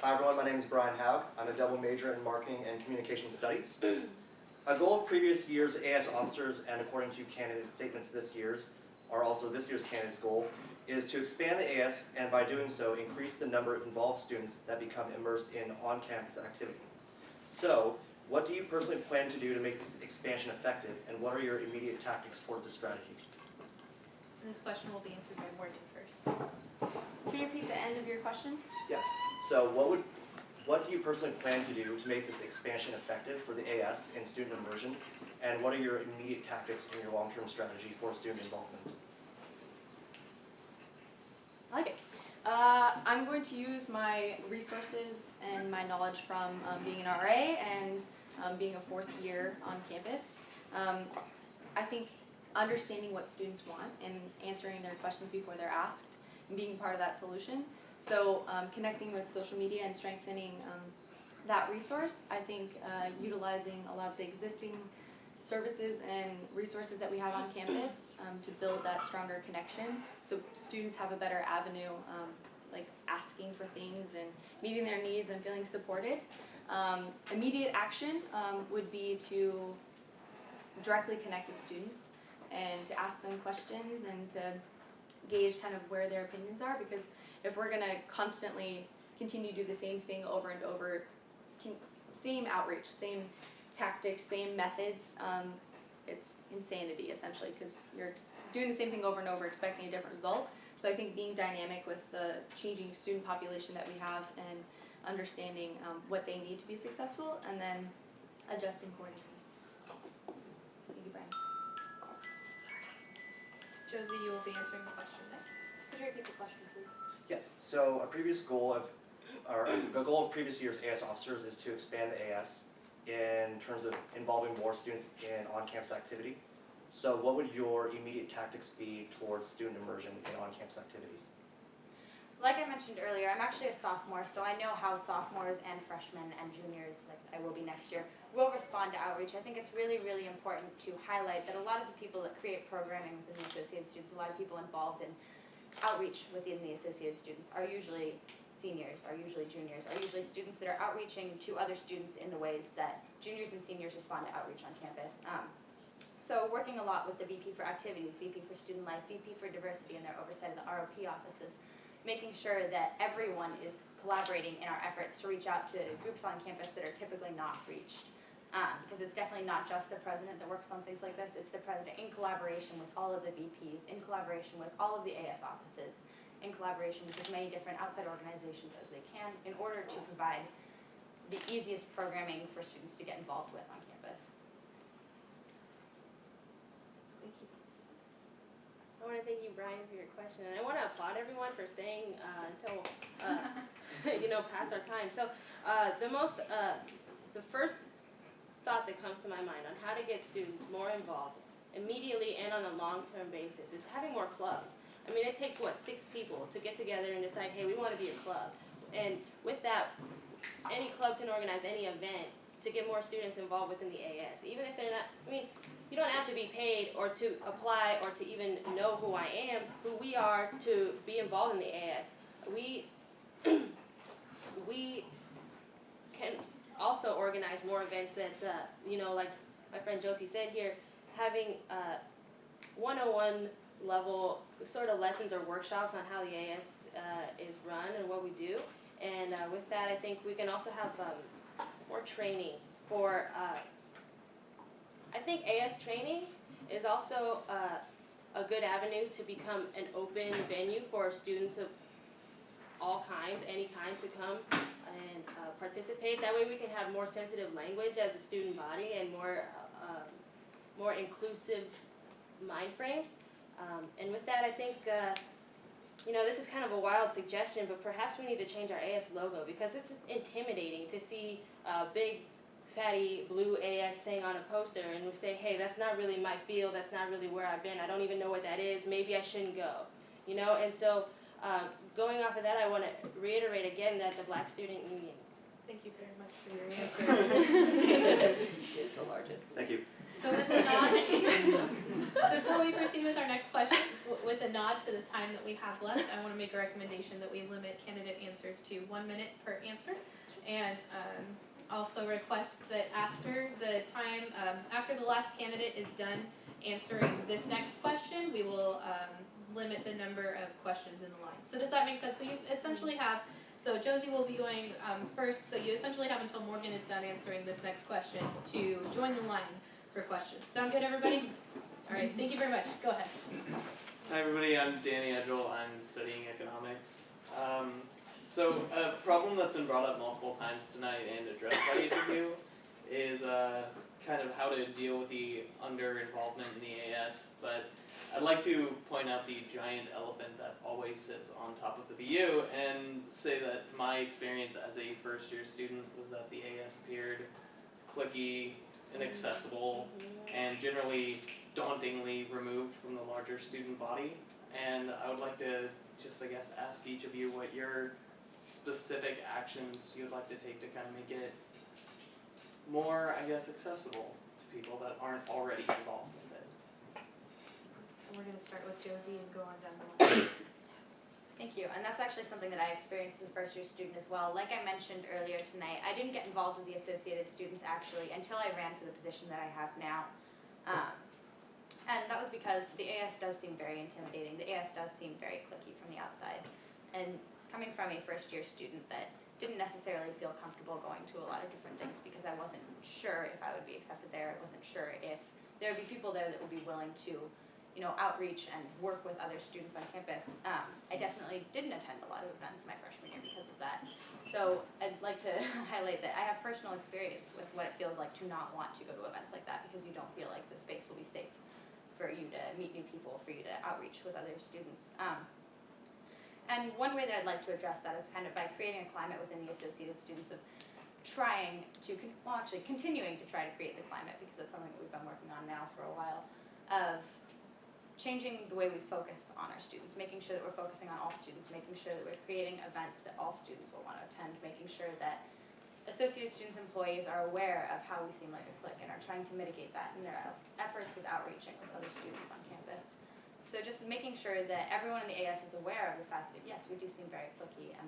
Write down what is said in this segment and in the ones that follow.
Hi everyone, my name is Brian Haug. I'm a double major in Marketing and Communication Studies. A goal of previous year's AS officers, and according to candidate statements this year's, are also this year's candidate's goal, is to expand the AS and by doing so increase the number of involved students that become immersed in on-campus activity. So, what do you personally plan to do to make this expansion effective, and what are your immediate tactics towards this strategy? And this question will be answered by Morgan first. Can you repeat the end of your question? Yes. So what do you personally plan to do to make this expansion effective for the AS and student immersion? And what are your immediate tactics in your long-term strategy for student involvement? I like it. I'm going to use my resources and my knowledge from being an RA and being a fourth year on campus. I think understanding what students want and answering their questions before they're asked and being part of that solution. So connecting with social media and strengthening that resource, I think utilizing a lot of the existing services and resources that we have on campus to build that stronger connection so students have a better avenue like asking for things and meeting their needs and feeling supported. Immediate action would be to directly connect with students and to ask them questions and to gauge kind of where their opinions are, because if we're going to constantly continue to do the same thing over and over, same outreach, same tactics, same methods, it's insanity essentially, because you're doing the same thing over and over expecting a different result. So I think being dynamic with the changing student population that we have and understanding what they need to be successful and then adjusting accordingly. Thank you, Brian. Josie, you will be answering the question next. Could you repeat the question, please? Yes. So a goal of previous year's AS officers is to expand the AS in terms of involving more students in on-campus activity. So what would your immediate tactics be towards student immersion in on-campus activity? Like I mentioned earlier, I'm actually a sophomore, so I know how sophomores and freshmen and juniors, like I will be next year, will respond to outreach. I think it's really, really important to highlight that a lot of the people that create programming within the associated students, a lot of people involved in outreach within the associated students are usually seniors, are usually juniors, are usually students that are outreaching to other students in the ways that juniors and seniors respond to outreach on campus. So working a lot with the VP for activities, VP for student life, VP for diversity and their oversight of the ROP offices, making sure that everyone is collaborating in our efforts to reach out to groups on campus that are typically not reached. Because it's definitely not just the president that works on things like this, it's the president in collaboration with all of the VPs, in collaboration with all of the AS offices, in collaboration with as many different outside organizations as they can in order to provide the easiest programming for students to get involved with on campus. Thank you. I want to thank you, Brian, for your question, and I want to applaud everyone for staying until past our time. So, the first thought that comes to my mind on how to get students more involved immediately and on a long-term basis is having more clubs. I mean, it takes 6 people to get together and decide, hey, we want to be a club, and with that, any club can organize any event to get more students involved within the AS, even if they're not. I mean, you don't have to be paid or to apply or to even know who I am, who we are, to be involved in the AS. We can also organize more events that, like my friend Josie said here, having 101 level sort of lessons or workshops on how the AS is run and what we do. And with that, I think we can also have more training for, I think AS training is also a good avenue to become an open venue for students of all kinds, any kind, to come and participate. That way we can have more sensitive language as a student body and more inclusive mind frames. And with that, I think, this is kind of a wild suggestion, but perhaps we need to change our AS logo, because it's intimidating to see a big, fatty blue AS thing on a poster and we say, hey, that's not really my field, that's not really where I've been, I don't even know what that is, maybe I shouldn't go. And so going off of that, I want to reiterate again that the Black Student Union Thank you very much for your answer. Is the largest. Thank you. So with a nod, before we proceed with our next question, with a nod to the time that we have left, I want to make a recommendation that we limit candidate answers to 1 minute per answer. And also request that after the last candidate is done answering this next question, we will limit the number of questions in the line. So does that make sense? So you essentially have, so Josie will be going first, so you essentially have until Morgan is done answering this next question to join the line for questions. Sound good, everybody? All right, thank you very much. Go ahead. Hi everybody, I'm Danny Edgell. I'm studying economics. So a problem that's been brought up multiple times tonight and addressed by each of you is kind of how to deal with the under-involvement in the AS, but I'd like to point out the giant elephant that always sits on top of the BU and say that my experience as a first-year student was that the AS appeared cliquey, inaccessible, and generally dauntingly removed from the larger student body. And I would like to just, I guess, ask each of you what your specific actions you'd like to take to kind of make it more, I guess, accessible to people that aren't already involved with it. And we're going to start with Josie and go on down the line. Thank you, and that's actually something that I experienced as a first-year student as well. Like I mentioned earlier tonight, I didn't get involved with the associated students actually until I ran for the position that I have now. And that was because the AS does seem very intimidating. The AS does seem very cliquey from the outside. And coming from a first-year student that didn't necessarily feel comfortable going to a lot of different things because I wasn't sure if I would be accepted there. I wasn't sure if there would be people there that would be willing to, outreach and work with other students on campus. I definitely didn't attend a lot of events my freshman year because of that. So I'd like to highlight that I have personal experience with what it feels like to not want to go to events like that because you don't feel like the space will be safe for you to meet new people, for you to outreach with other students. And one way that I'd like to address that is kind of by creating a climate within the associated students of trying to, continuing to try to create the climate, because it's something that we've been working on now for a while, of changing the way we focus on our students, making sure that we're focusing on all students, making sure that we're creating events that all students will want to attend, making sure that associated students employees are aware of how we seem like a clique and are trying to mitigate that in their efforts with outreaching with other students on campus. So just making sure that everyone in the AS is aware of the fact that yes, we do seem very cliquey, and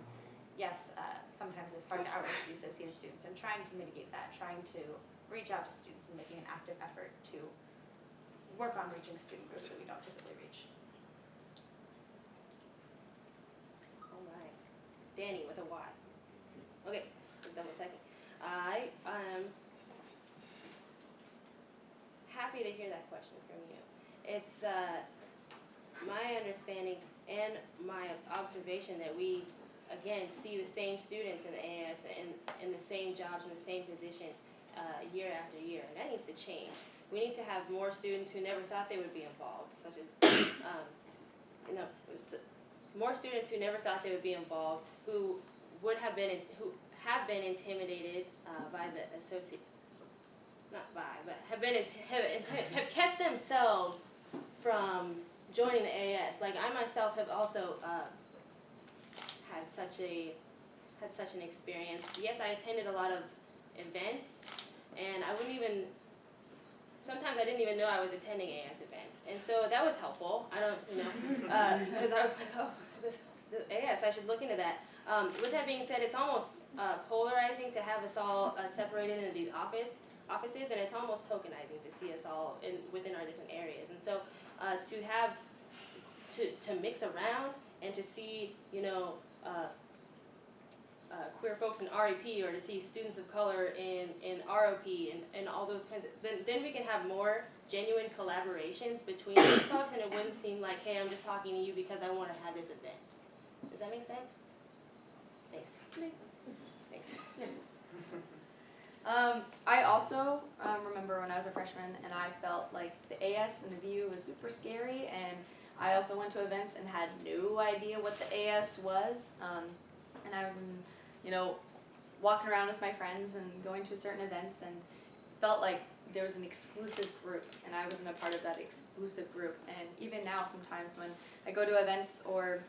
yes, sometimes it's hard to outreach the associated students, and trying to mitigate that, trying to reach out to students and making an active effort to work on reaching student groups that we don't typically reach. All right. Danny with a Y. Okay, just double checking. I am happy to hear that question from you. It's my understanding and my observation that we, again, see the same students in the AS and in the same jobs and the same positions year after year, and that needs to change. We need to have more students who never thought they would be involved, such as, more students who never thought they would be involved, who have been intimidated by the associate, not by, but have kept themselves from joining the AS. Like I myself have also had such an experience. Yes, I attended a lot of events, and sometimes I didn't even know I was attending AS events, and so that was helpful. I don't, because I was like, oh, this AS, I should look into that. With that being said, it's almost polarizing to have us all separated into these offices, and it's almost tokenizing to see us all within our different areas. And so to mix around and to see, queer folks in REP, or to see students of color in ROP and all those kinds of, then we can have more genuine collaborations between these clubs, and it wouldn't seem like, hey, I'm just talking to you because I want to have this event. Does that make sense? Thanks. Makes sense. Thanks. I also remember when I was a freshman and I felt like the AS and the VU was super scary, and I also went to events and had no idea what the AS was, and I was walking around with my friends and going to certain events and felt like there was an exclusive group, and I wasn't a part of that exclusive group. And even now sometimes when I go to events or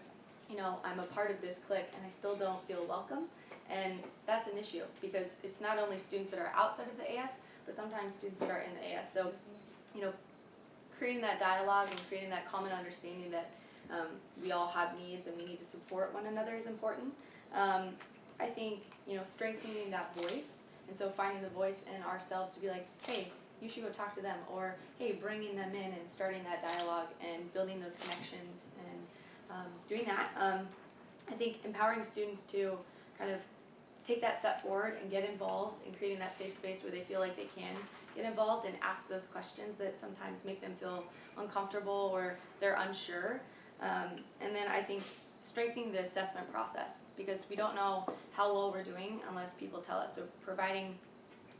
I'm a part of this clique and I still don't feel welcome. And that's an issue because it's not only students that are outside of the AS, but sometimes students that are in the AS. So, creating that dialogue and creating that common understanding that we all have needs and we need to support one another is important. I think, strengthening that voice, and so finding the voice in ourselves to be like, hey, you should go talk to them, or hey, bringing them in and starting that dialogue and building those connections and doing that. I think empowering students to kind of take that step forward and get involved in creating that safe space where they feel like they can get involved and ask those questions that sometimes make them feel uncomfortable or they're unsure. And then I think strengthening the assessment process, because we don't know how well we're doing unless people tell us. So providing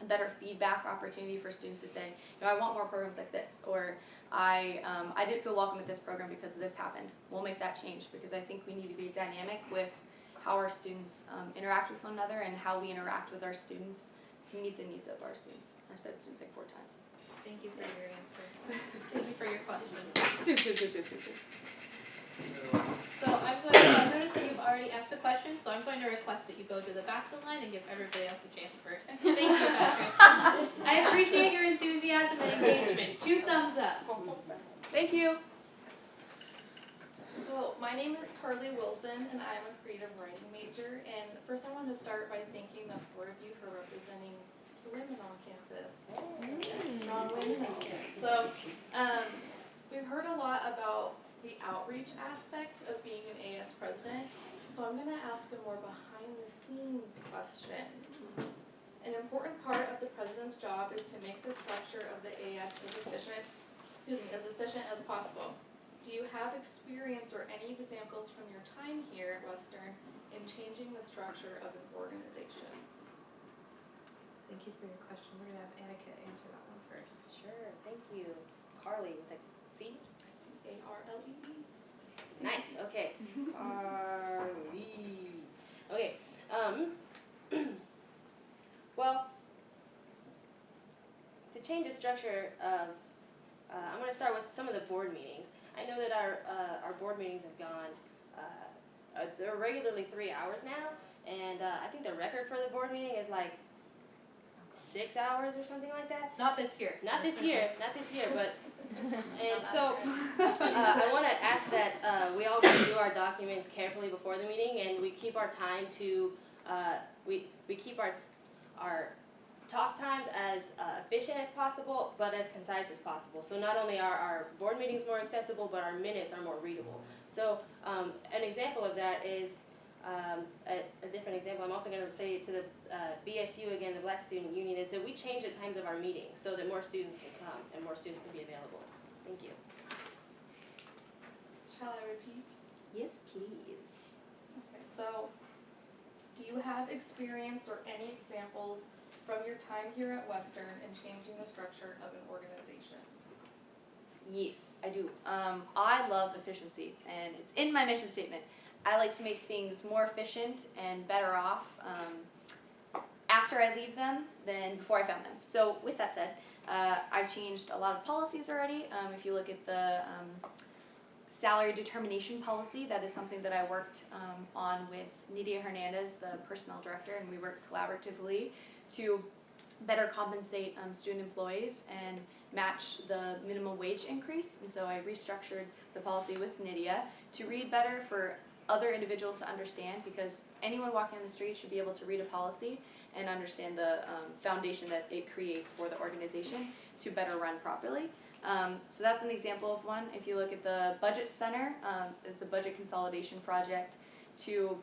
a better feedback opportunity for students to say, I want more programs like this, or I didn't feel welcome at this program because this happened. We'll make that change, because I think we need to be dynamic with how our students interact with one another and how we interact with our students to meet the needs of our students. I've said students like 4 times. Thank you for your answer. Thank you for your question. So I noticed that you've already asked a question, so I'm going to request that you go to the back of the line and give everybody else a chance first. Thank you, Patrick. I appreciate your enthusiasm and engagement. 2 thumbs up. Thank you. So my name is Carly Wilson, and I'm a creative writing major. And first, I wanted to start by thanking the 4 of you for representing the women on campus. Yes, strong women on campus. So we've heard a lot about the outreach aspect of being an AS president. So I'm going to ask a more behind-the-scenes question. An important part of the president's job is to make the structure of the AS as efficient as possible. Do you have experience or any examples from your time here at Western in changing the structure of an organization? Thank you for your question. We're going to have Annika answer that one first. Sure, thank you. Carly with a C? C-A-R-L-E-E. Nice, okay. Carly. Okay, well, to change the structure of, I'm going to start with some of the board meetings. I know that our board meetings have gone, they're regularly 3 hours now, and I think the record for the board meeting is like 6 hours or something like that. Not this year. Not this year, but, and so, I want to ask that we all review our documents carefully before the meeting, and we keep our time to, we keep our talk times as efficient as possible, but as concise as possible. So not only are our board meetings more accessible, but our minutes are more readable. So an example of that is, a different example I'm also going to say to the BSU again, the Black Student Union, is that we change the times of our meetings so that more students can come and more students can be available. Thank you. Shall I repeat? Yes, please. Okay, so do you have experience or any examples from your time here at Western in changing the structure of an organization? Yes, I do. I love efficiency, and it's in my mission statement. I like to make things more efficient and better off after I leave them than before I found them. So with that said, I've changed a lot of policies already. If you look at the salary determination policy, that is something that I worked on with Nidia Hernandez, the personnel director, and we worked collaboratively to better compensate student employees and match the minimum wage increase. And so I restructured the policy with Nidia to read better for other individuals to understand, because anyone walking on the street should be able to read a policy and understand the foundation that it creates for the organization to better run properly. So that's an example of one. If you look at the Budget Center, it's a budget consolidation project to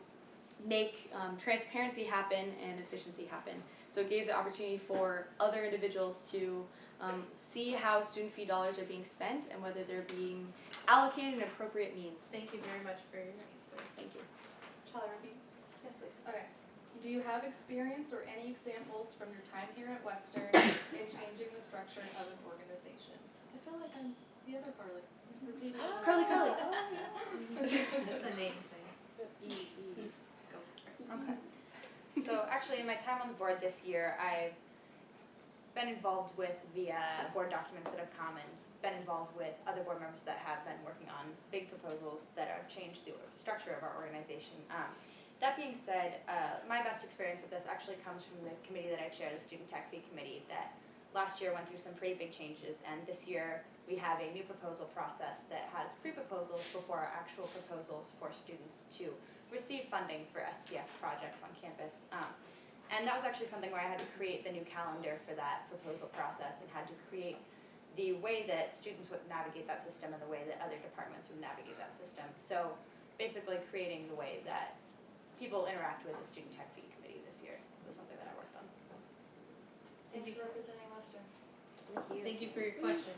make transparency happen and efficiency happen. So it gave the opportunity for other individuals to see how student fee dollars are being spent and whether they're being allocated in appropriate means. Thank you very much for your answer. Thank you. Shall I repeat? Yes, please. Okay. Do you have experience or any examples from your time here at Western in changing the structure of an organization? I feel like I'm the other Carly. Repeating. Carly. It's a name thing. Go for it. Okay. So actually, in my time on the board this year, I've been involved with the board documents that have come, and been involved with other board members that have been working on big proposals that have changed the structure of our organization. That being said, my best experience with this actually comes from the committee that I chair, the Student Tech Fee Committee, that last year went through some pretty big changes, and this year we have a new proposal process that has pre-proposals before our actual proposals for students to receive funding for STF projects on campus. And that was actually something where I had to create the new calendar for that proposal process and had to create the way that students would navigate that system and the way that other departments would navigate that system. So basically creating the way that people interact with the Student Tech Fee Committee this year was something that I worked on. Thanks for representing Western. Thank you. Thank you for your question.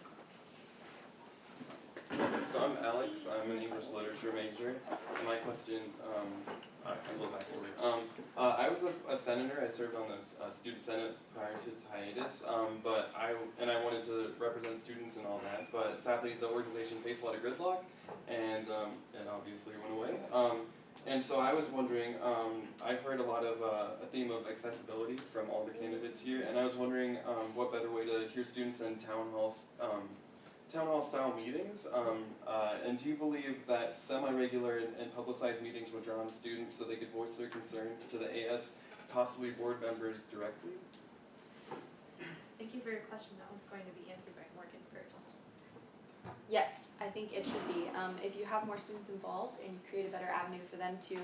So I'm Alex, I'm an English literature major, and my question, I go back to it. I was a senator, I served on the student senate prior to its hiatus, but I wanted to represent students and all that, but sadly the organization faced a lot of gridlock, and it obviously went away. And so I was wondering, I've heard a lot of a theme of accessibility from all the candidates here, and I was wondering what better way to hear students than town hall style meetings, and do you believe that semi-regular and publicized meetings would draw on students so they could voice their concerns to the AS, possibly board members directly? Thank you for your question. That one's going to be answered by Morgan first. Yes, I think it should be. If you have more students involved and you create a better avenue for them to